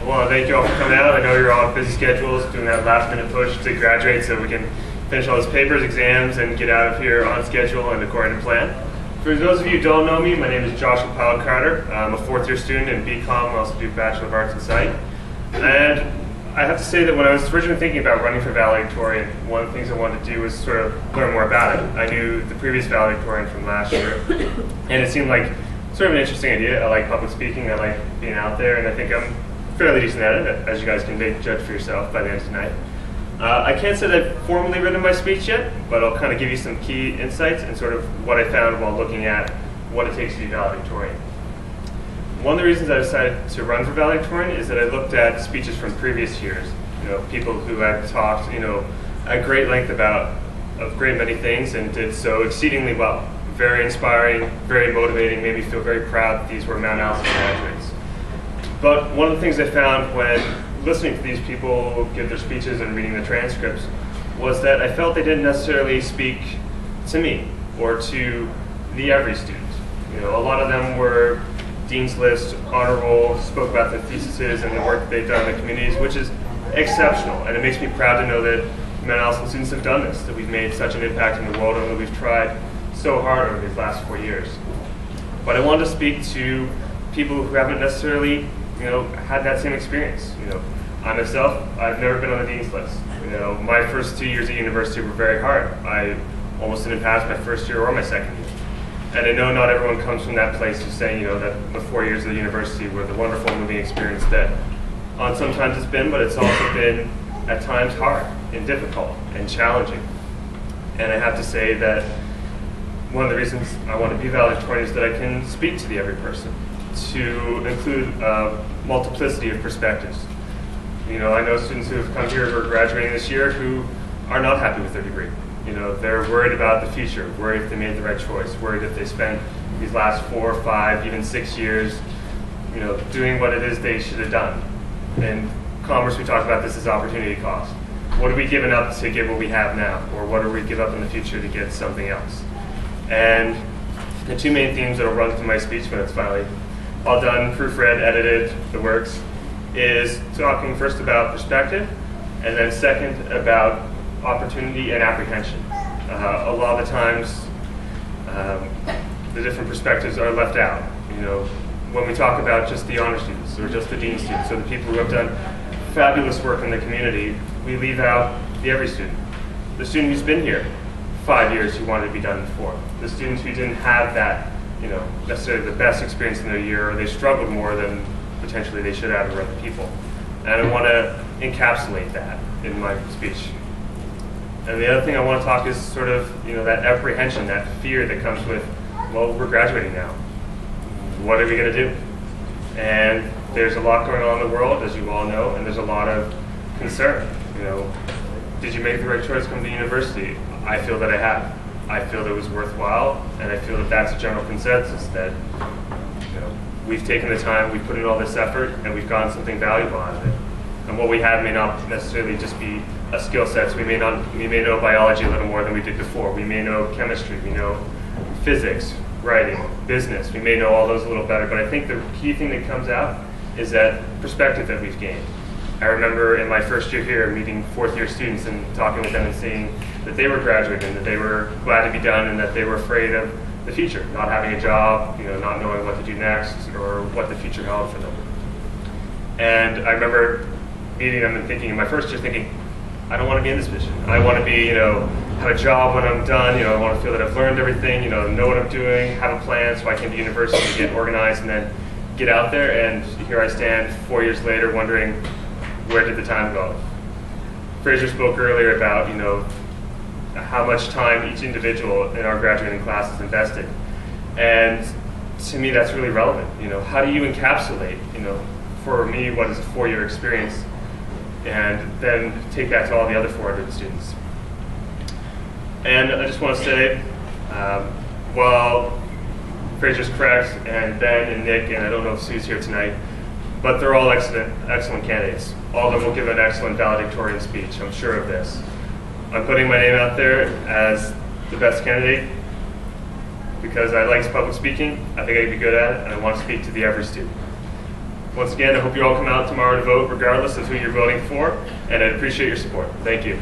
Well, thank you all for coming out. I know you're all on busy schedules, doing that last minute push to graduate so we can finish all those papers, exams, and get out of here on schedule and according to plan. For those of you who don't know me, my name is Joshua Pyle-Carter. I'm a fourth year student in BCom. I also do Bachelor of Arts in Psych. And I have to say that when I was originally thinking about running for valedictorian, one of the things I wanted to do was sort of learn more about it. I knew the previous valedictorian from last year, and it seemed like sort of an interesting idea. I like public speaking, I like being out there, and I think I'm fairly decent at it, as you guys can judge for yourself by the end of tonight. I can't say that I've formally written my speech yet, but I'll kind of give you some key insights and sort of what I found while looking at what it takes to be valedictorian. One of the reasons I decided to run for valedictorian is that I looked at speeches from previous years. You know, people who had talked, at great length about a great many things and did so exceedingly well. Very inspiring, very motivating, made me feel very proud that these were Mount Allison graduates. But one of the things I found when listening to these people give their speeches and reading the transcripts was that I felt they didn't necessarily speak to me or to the every student. A lot of them were Dean's List, honor roll, spoke about their theses and the work that they've done in the communities, which is exceptional. And it makes me proud to know that Mount Allison students have done this, that we've made such an impact in the world and that we've tried so hard over these last 4 years. But I wanted to speak to people who haven't necessarily, had that same experience. I myself, I've never been on the Dean's List. My first 2 years at university were very hard. I almost didn't pass my first year or my second year. And I know not everyone comes from that place of saying, that the 4 years of the university were the wonderful moving experience that on sometimes it's been, but it's also been at times hard and difficult and challenging. And I have to say that one of the reasons I want to be valedictorian is that I can speak to the every person, to include a multiplicity of perspectives. I know students who have come here who are graduating this year who are not happy with their degree. They're worried about the future, worried if they made the right choice, worried if they spent these last 4, 5, even 6 years, doing what it is they should have done. In commerce, we talk about this as opportunity cost. What are we giving up to get what we have now? Or what do we give up in the future to get something else? And the two main themes that will run through my speech when it's finally all done, proofread, edited, the works, is talking first about perspective, and then second about opportunity and apprehension. A lot of the times, the different perspectives are left out. When we talk about just the honor students or just the dean students or the people who have done fabulous work in the community, we leave out the every student. The student who's been here 5 years who wanted to be done before. The students who didn't have that, necessarily the best experience in their year, or they struggled more than potentially they should have, or other people. And I want to encapsulate that in my speech. And the other thing I want to talk is sort of, that apprehension, that fear that comes with, well, we're graduating now. What are we going to do? And there's a lot going on in the world, as you all know, and there's a lot of concern. Did you make the right choice coming to university? I feel that I have. I feel that it was worthwhile, and I feel that that's a general consensus, that we've taken the time, we've put in all this effort, and we've gotten something valuable out of it. And what we have may not necessarily just be a skill set. So we may know biology a little more than we did before. We may know chemistry, we know physics, writing, business. We may know all those a little better, but I think the key thing that comes out is that perspective that we've gained. I remember in my first year here meeting fourth year students and talking with them and seeing that they were graduating, that they were glad to be done, and that they were afraid of the future, not having a job, not knowing what to do next or what the future held for them. And I remember meeting them and thinking in my first year, thinking, I don't want to be in this position. I want to be, have a job when I'm done. I want to feel that I've learned everything, know what I'm doing, have a plan so I can do university, get organized, and then get out there. And here I stand 4 years later wondering, where did the time go? Fraser spoke earlier about, how much time each individual in our graduating class has invested. And to me, that's really relevant. How do you encapsulate, for me, what is a 4-year experience, and then take that to all the other 400 students. And I just want to say, while Fraser's correct, and Ben and Nick, and I don't know if Sue's here tonight, but they're all excellent candidates. All of them will give an excellent valedictorian speech, I'm sure of this. I'm putting my name out there as the best candidate because I like public speaking, I think I can be good at it, and I want to speak to the every student. Once again, I hope you all come out tomorrow to vote regardless of who you're voting for, and I appreciate your support. Thank you.